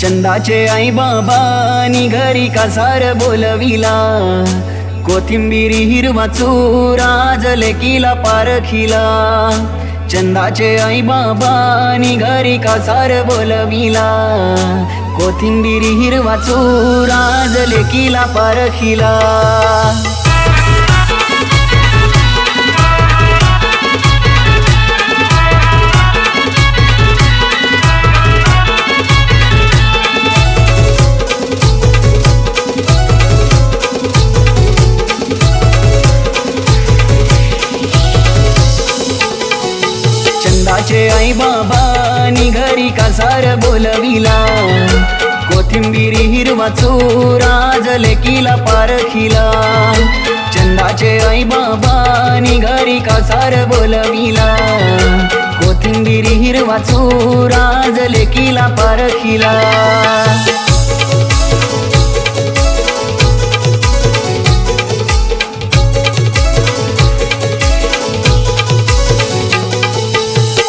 चंदाचे आई बाबानी घरी कासार बोलविला, कोथिंबिरी हिरवा चुरा लेकीला पारखिला. चंदाचे आई बाबानी घरी कासार बोलविला, कोथिंबिरी हिरवा चुरा लेकीला पारखिला. चंदाचे आई बाबानी घरी कासार बोलविला, कोथिंबिरी हिरवा चुरा लेकीला पारखिला. चंदाचे आई बाबानी घरी कासार बोलविला, कोथिंबिरी हिरवा चुरा लेकीला पारखिला.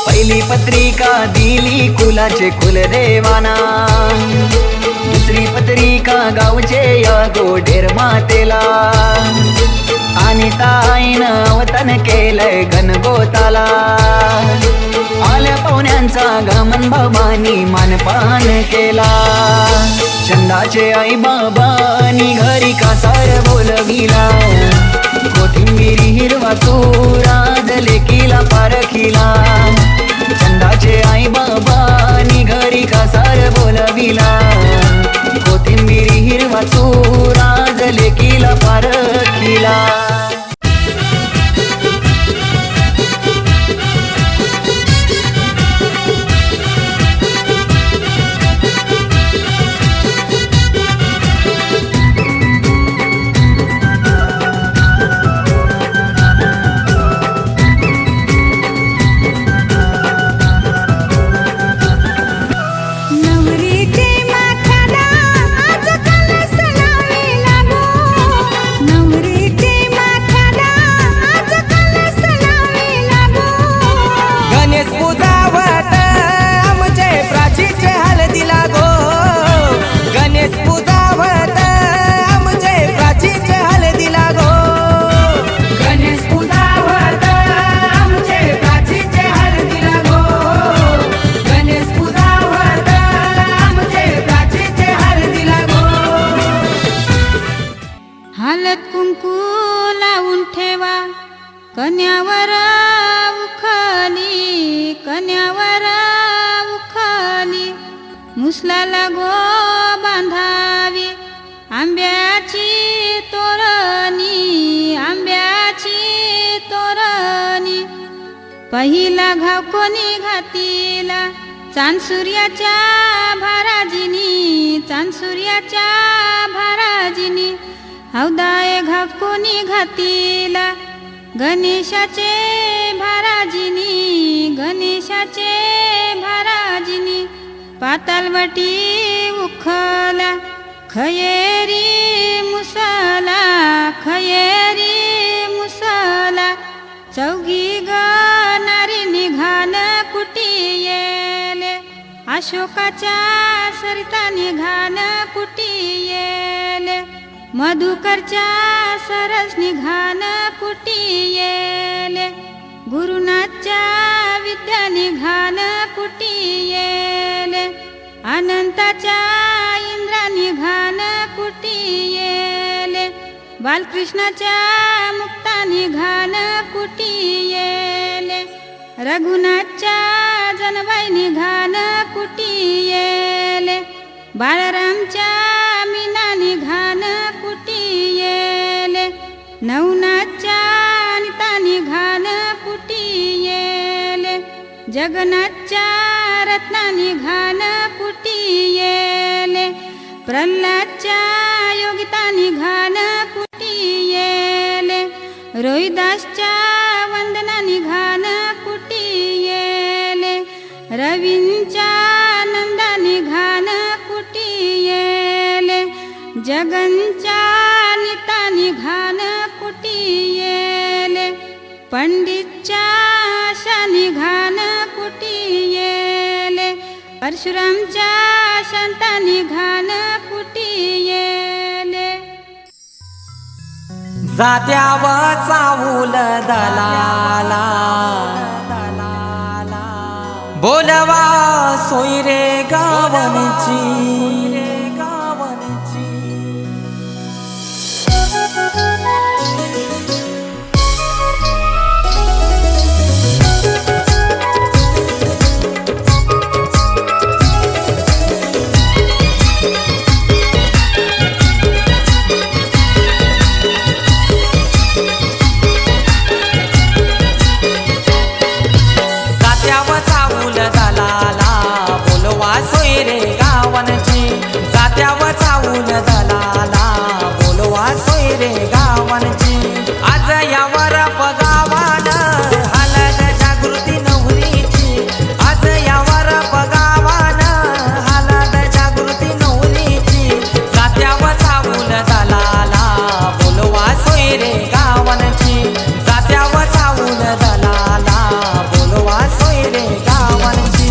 पहिली पत्रिका दिली कुलाचे कुलदेवाना, दुसरी पत्रिका गावचे या गोडेर मातेला. आणि ताईनं वतन केलंय गणगोताला, आल्या पाहुण्यांचा गमन भवानी मानपान केला. चंदाचे आई बाबानी घरी कासार बोलविला, कोथिंबिरी हिरवा चुरा लेकीला पारखिला. चंदाचे आई बाबानी घरी कासार बोलविला, कोथिंबिरी हिरवा चुरा लेकीला पारखिला. हळद कुंकू लावून ठेवा कन्यावर उखली, कन्यावर उखली. मुसलाला गो बांधावी आंब्याची तोरणी, आंब्याची तोरणी. पहिला घाव कोणी घातीला चांद सूर्याच्या भाराजिनी, चांद सूर्याच्या भाराजिनी. हौदाय घाव कोणी घातीला गणेशाचे भाराजिनी, गणेशाचे भाराजिनी. पातालवटी उखला खयेरी मुसला, खयेरी मुसला. चौघी गणारी निघान कुटी येले, अशोकाच्या सरिता निघान कुटी येले. मधुकरच्या सरस निघान कुटी येले, गुरुनाथच्या विद्या निघान कुटी येले. अनंताच्या इंद्रा निघान कुटी येले, बालकृष्णाच्या मुक्ता निघान कुटी येले. रघुनाथच्या जनबाई निघान कुटी येले, बाळरामच्या मीना निघान कुटी येले. नवनाथच्या अनिता निघान कुटी येले, जगन्नाथच्या रत्ना निघान कुटी येले. प्रल्हादच्या योगिता निघान कुटी येले, रोहिदासच्या वंदना निघान कुटी येले. रवींच्या नंदा निघान कुटी येले, जगनच्या निता निघान कुटी येले. पंडितच्या आशा निघान कुटी येले, परशुरामच्या संतानी घाण कुटी येले जात्याव चावूल दलाला बोलवा सोयरे गावनची जात्याव चावूल दलाला बोलवा सोयरे गावनची आज यावर पगावान हालत जागृती नवरीची आज यावर पगावान हालत जागृती नवरीची जात्याव चावूल दलाला बोलवा सोयरे गावनची जात्याव चावूल दलाला बोलवा सोयरे गावनची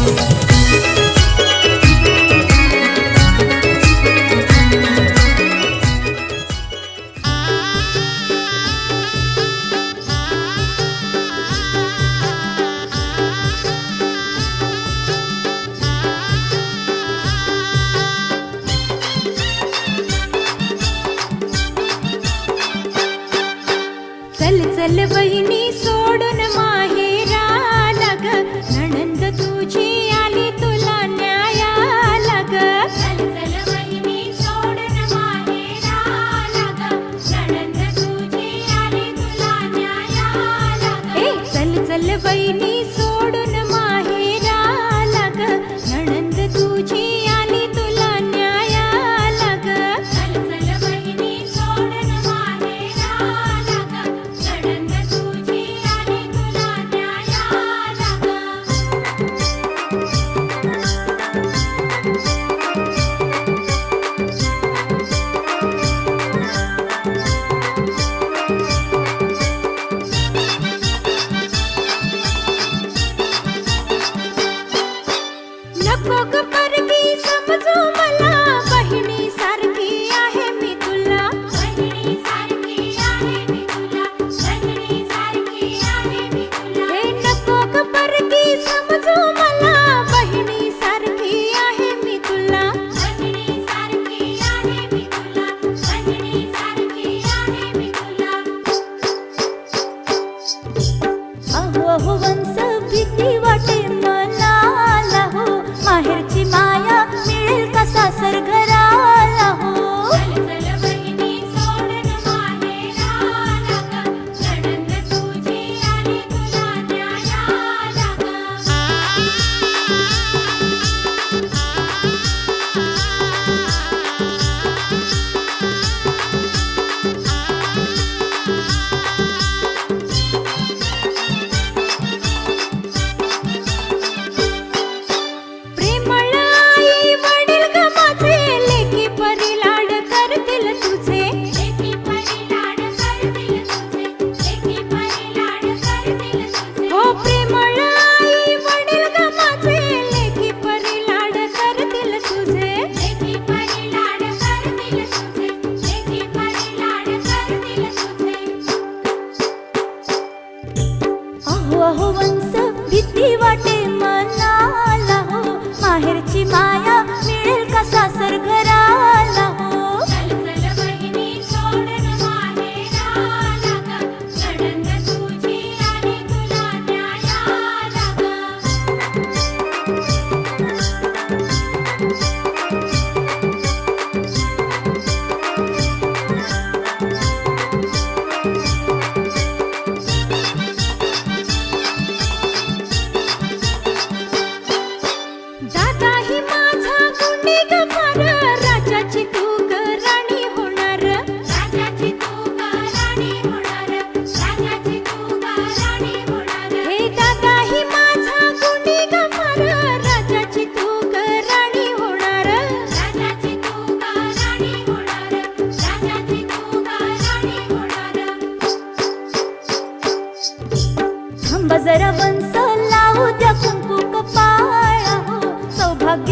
चल चल बहिणी सोडून माहेराला ग नणंद तुझी आली तुला न्यायाला ग चल चल बहिणी सोडून माहेराला ग नणंद तुझी आली तुला न्यायाला ग चल चल बहिणी सोडून माहेराला ग नणंद तुझी आली तुला न्यायाला ग चल चल बहिणी सोडून माहेराला ग नणंद तुझी आली तुला न्यायाला ग नको ग परकी समजू मला बहिणी सारखी आहे मी तुला बहिणी सारखी आहे मी तुला बहिणी सारखी आहे मी तुला हे नको ग परकी समजू मला बहिणी सारखी आहे मी तुला बहिणी सारखी आहे मी तुला बहिणी सारखी आहे मी तुला अहो अहो वंश भीती वाटे मनाला हो माहेरची माया मिळेल का सासर घराला हो चल चल बहिणी सोडून माहेराला ग नणंद तुझी आली तुला न्यायाला ग प्रेमळ आई वडील ग माझे लेकी परी लाड करतील तुझे लेकी परी लाड करतील तुझे लेकी परी लाड करतील तुझे हो प्रेमळ आई वडील ग माझे लेकी परी लाड करतील तुझे लेकी परी लाड करतील तुझे लेकी परी लाड करतील तुझे अहो अहो वंश भीती वाटे मनाला हो माहेरची माया मिळेल का सासर घराला हो चल चल बहिणी सोडून माहेराला ग नणंद तुझी आली तुला न्यायाला ग दादा ही माझा गुंडी ग फार राजाची तू ग राणी होणार राजाची तू ग राणी होणार राजाची तू ग राणी होणार हे दादा ही माझा गुंडी ग फार राजाची तू ग राणी होणार राजाची तू ग राणी होणार राजाची तू ग राणी होणार थांब जरा वंश लावू द्या कुंकू कपाळा हो सौभाग्य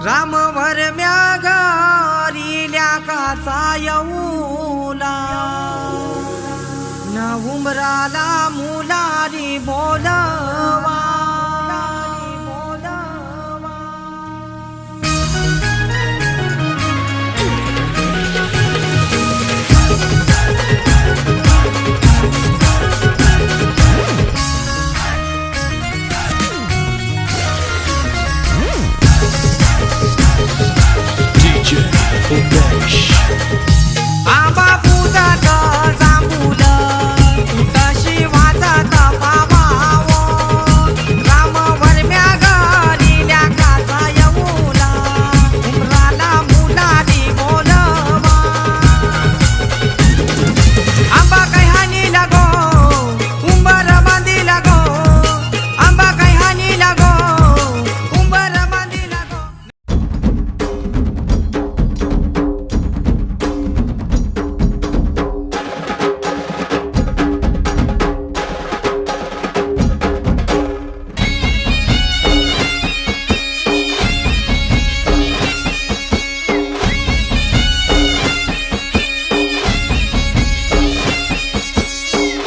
राम वरम्या घारिल्या काचा येऊला न उमराला मुलारी बोलवा आंबा पूजात जांभूल तुटशी वाजत पावावो राम वरम्या घालिल्या काचा येऊला उमराला मुलारी बोलवा आंबा काही हानी लागो उंबर बांधी लागो आंबा काही हानी लागो उंबर बांधी लागो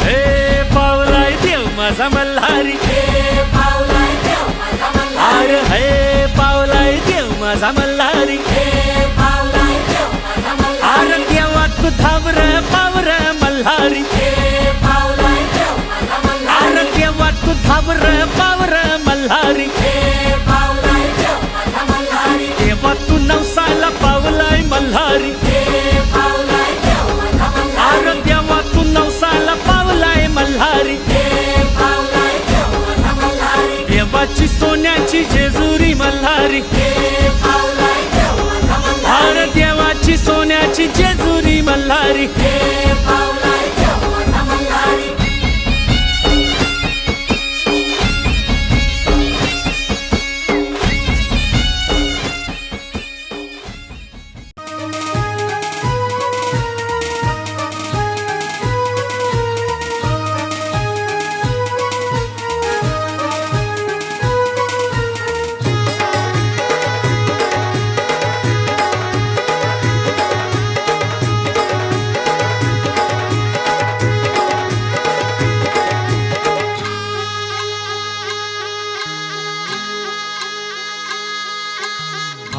हे पावलाय देव माझा मल्हारी अरे हे पावलाय देव माझा मल्हारी अरे देवा तू धावर पावर मल्हारी अरे देवा तू धावर पावर मल्हारी देवा तू नवसाला पावलाय मल्हारी अरे देवा तू नवसाला पावलाय मल्हारी देवाची सोन्याची जेजुरी मल्हारी अरे देवाची सोन्याची जेजुरी मल्हारी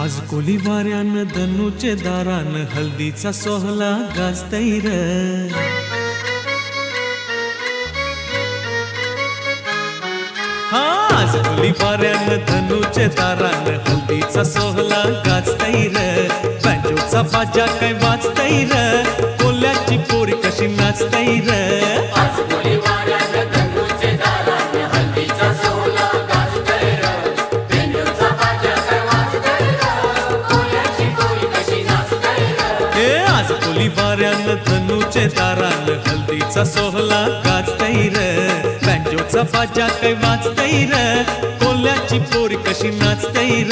आज कोली वाऱ्यान धनुचे दारान हल्दीचा सोहला गाजतैर आज कोली वाऱ्यान धनुचे दारान हल्दीचा सोहला गाजतैर बँजोचा बाजा काय वाजतैर कोल्याची पोरी कशी नाचतैर वाऱ्यान धनुचे दारान हल्दीचा सोहला गाजतैर बँजोचा बाजा काय वाजतैर कोल्याची पोरी कशी नाचतैर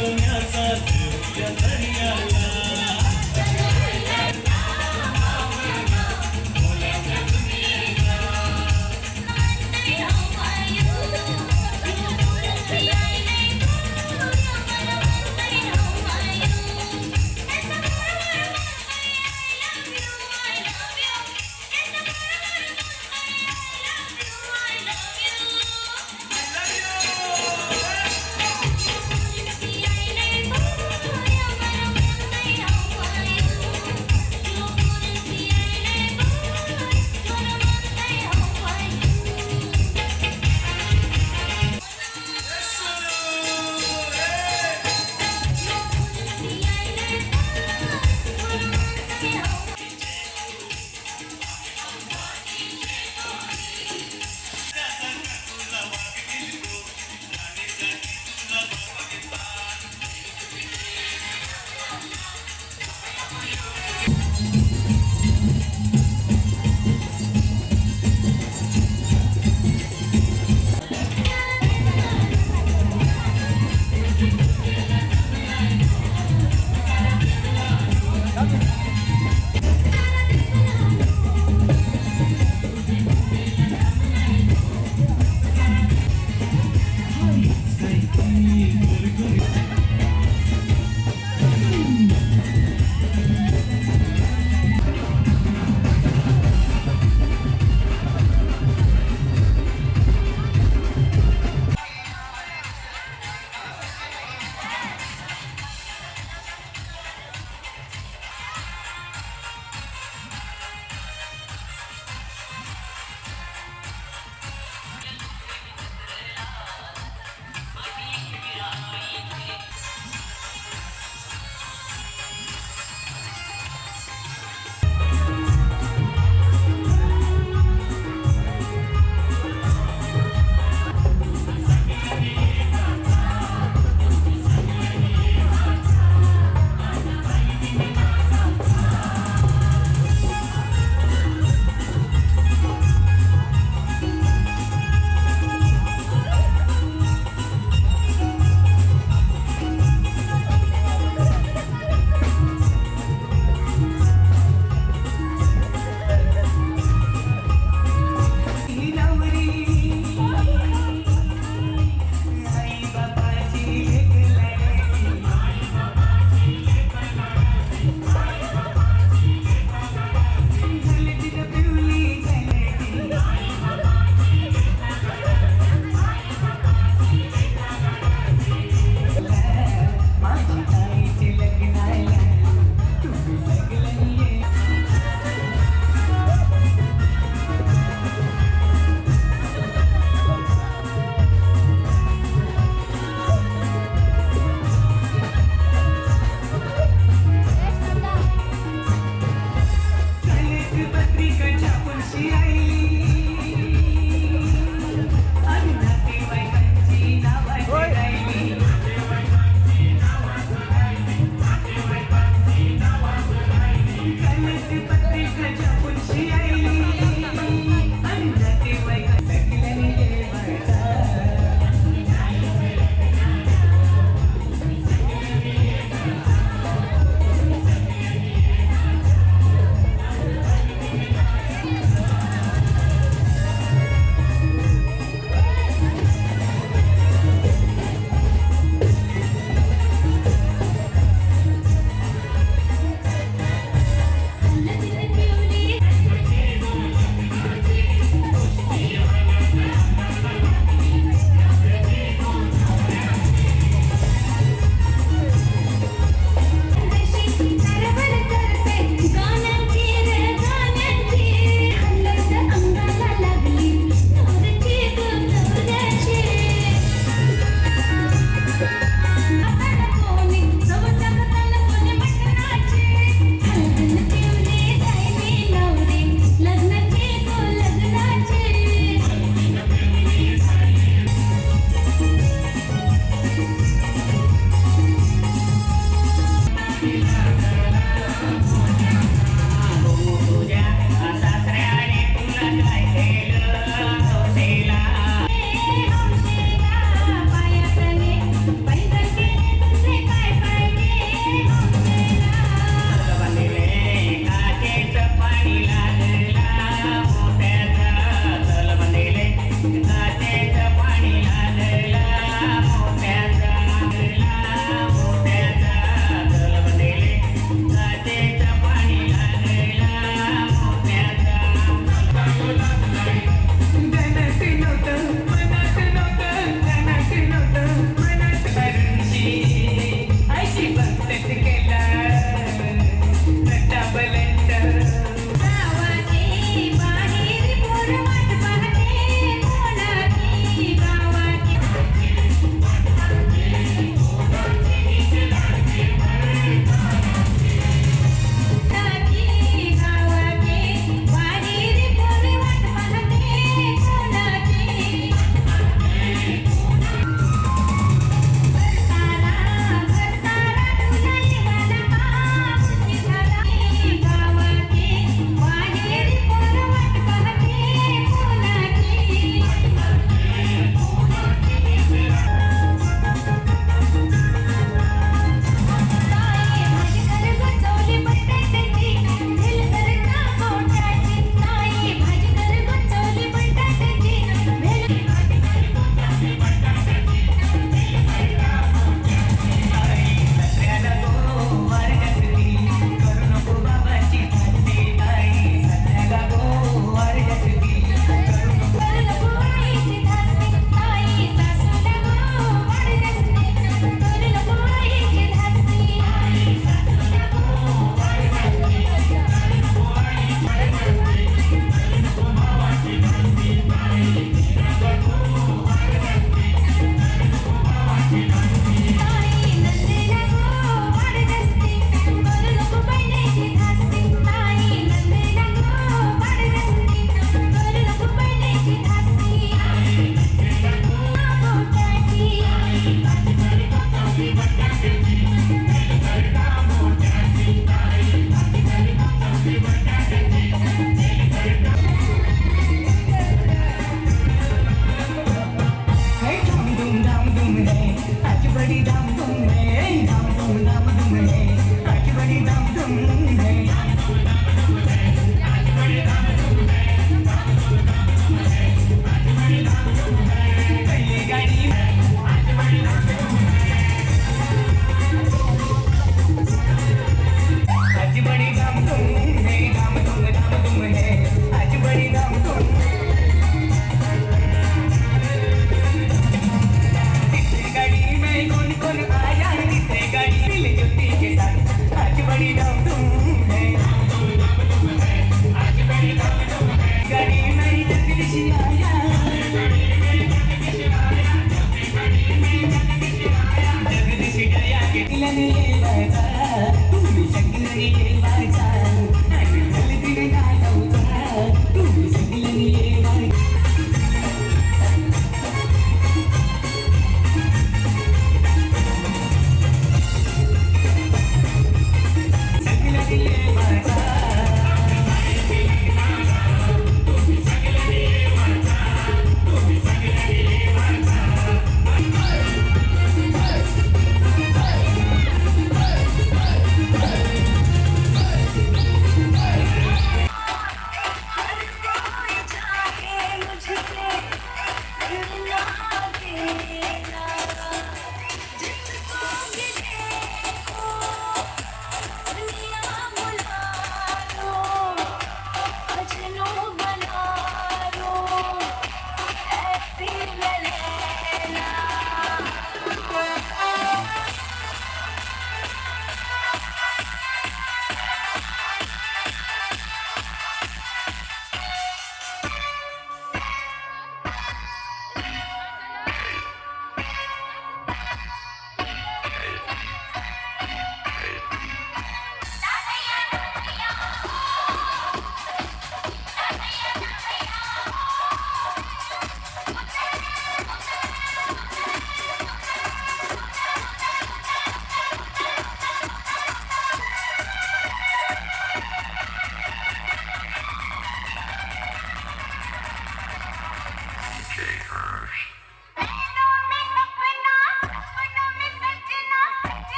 सोन्याचा देऊया दर्याला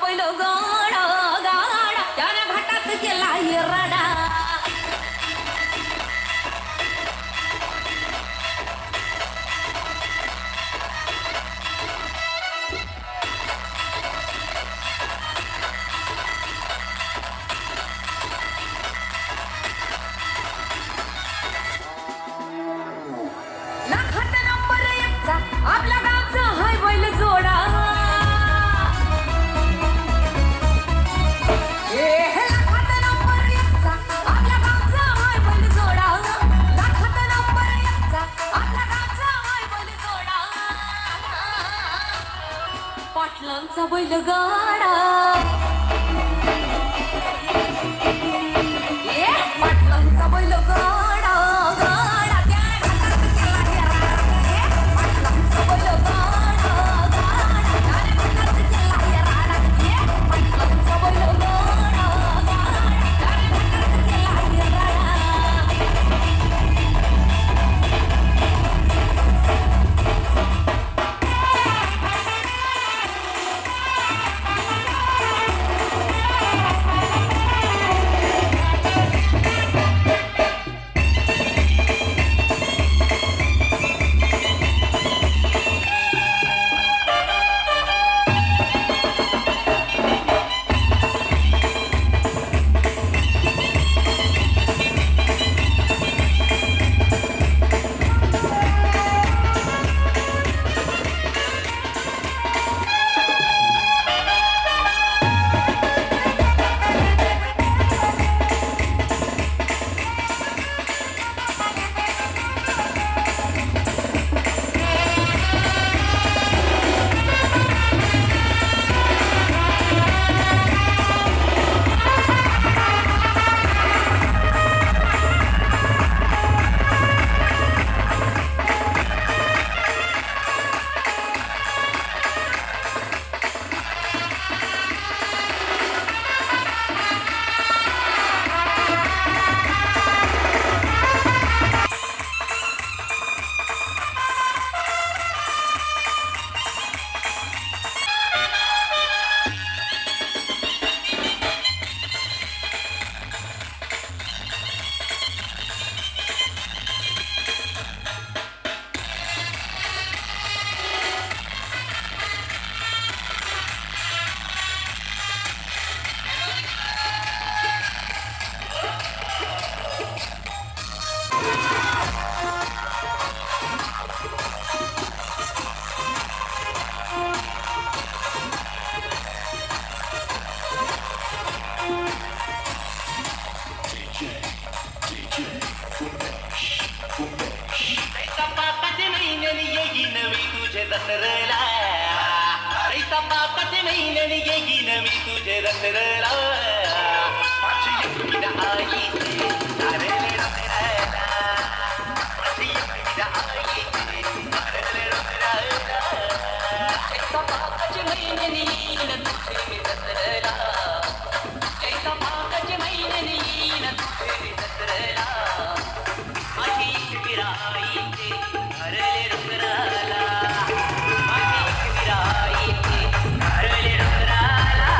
बैल गाडा गाडा त्याने घाटात केला हिरडा लाखात नंबर एकचा आपल्या गावचा हाय बैल जोडा पाटलांचा बैलगाडा पाटलांचा बैलगाडा गाडा त्या घाटात गेला हिरडा पाटलांचा बैलगाडा गाडा त्या घाटात गेला हिरडा पाटलांचा बैलगाडा गाडा त्या घाटात गेला हिरडा जत्रला माझी एकटी आई तारले डोंगराला माझी एकटी आई तारले डोंगराला एका पाकाची महिन्यानी येईन तुझे मी जत्रला एका पाकाची महिन्यानी येईन तुझे मी जत्रला माझी एकटी आई तारले डोंगराला माझी एकटी आई तारले डोंगराला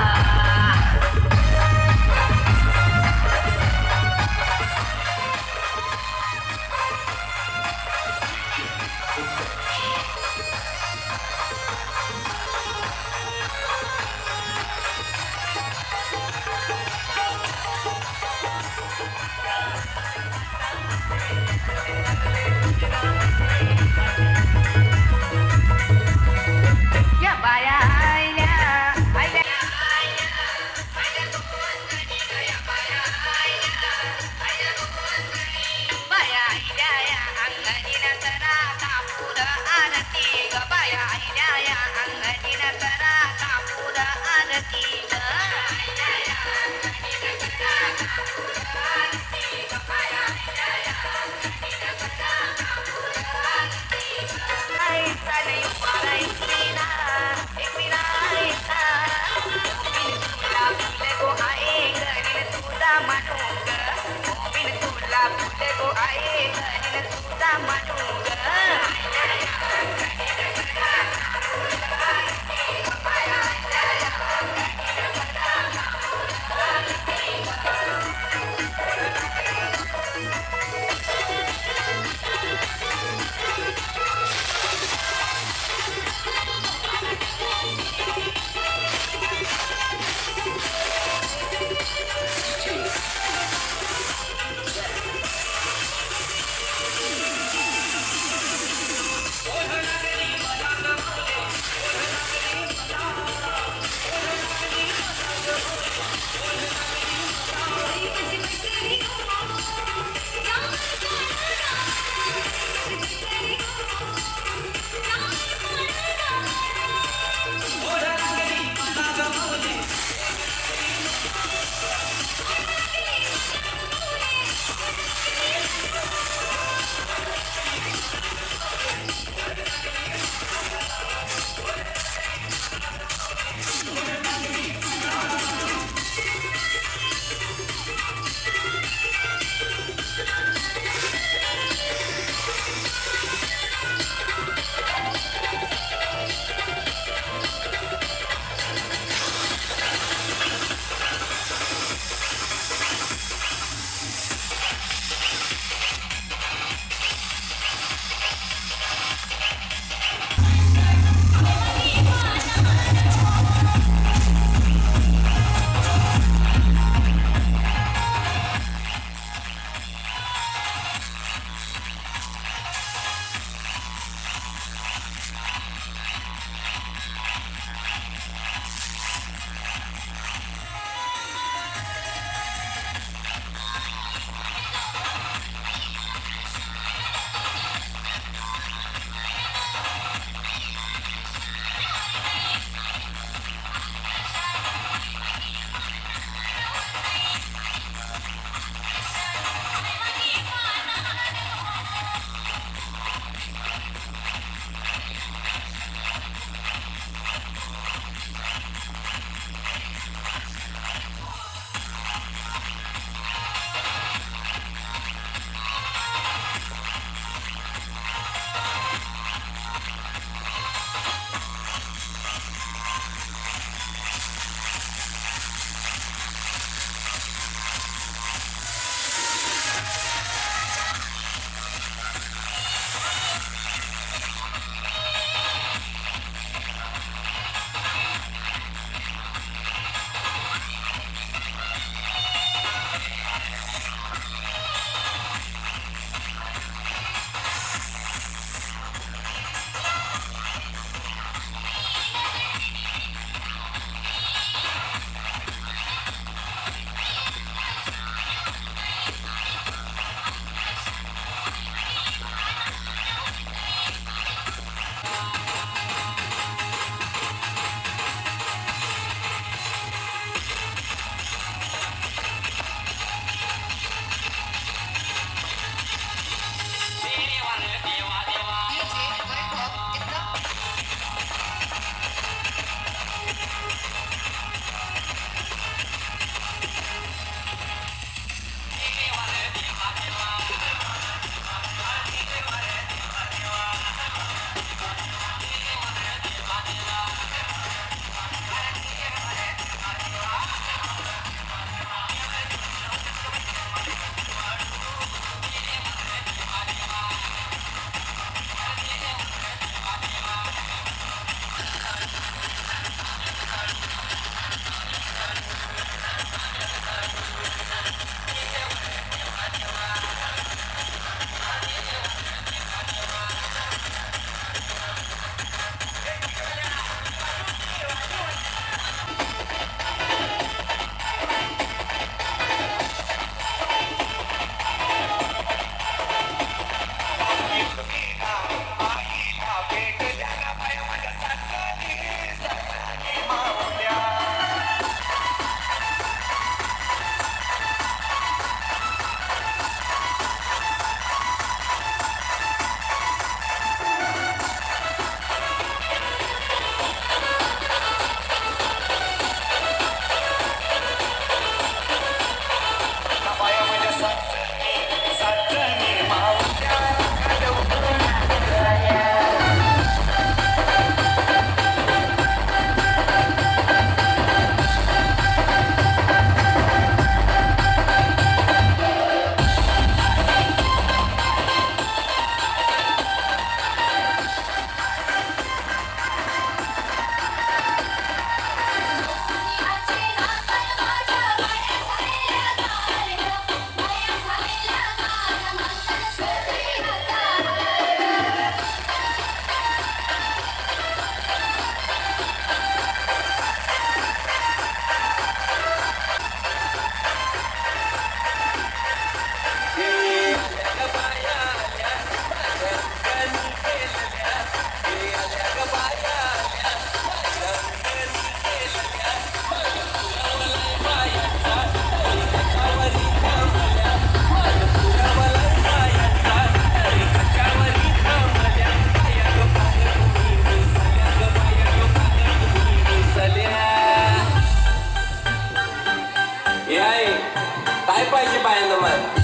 काय पाहिजे बायांना मग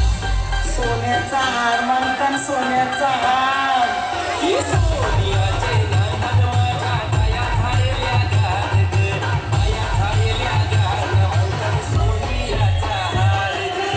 सोन्याचा हार मागताना सोन्याचा हार हे सोनियाचे नांदन माझ्या पाया झालेल्या गार ग पाया झालेल्या गार म्हणतात सोनियाचा हार ग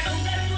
डोंगर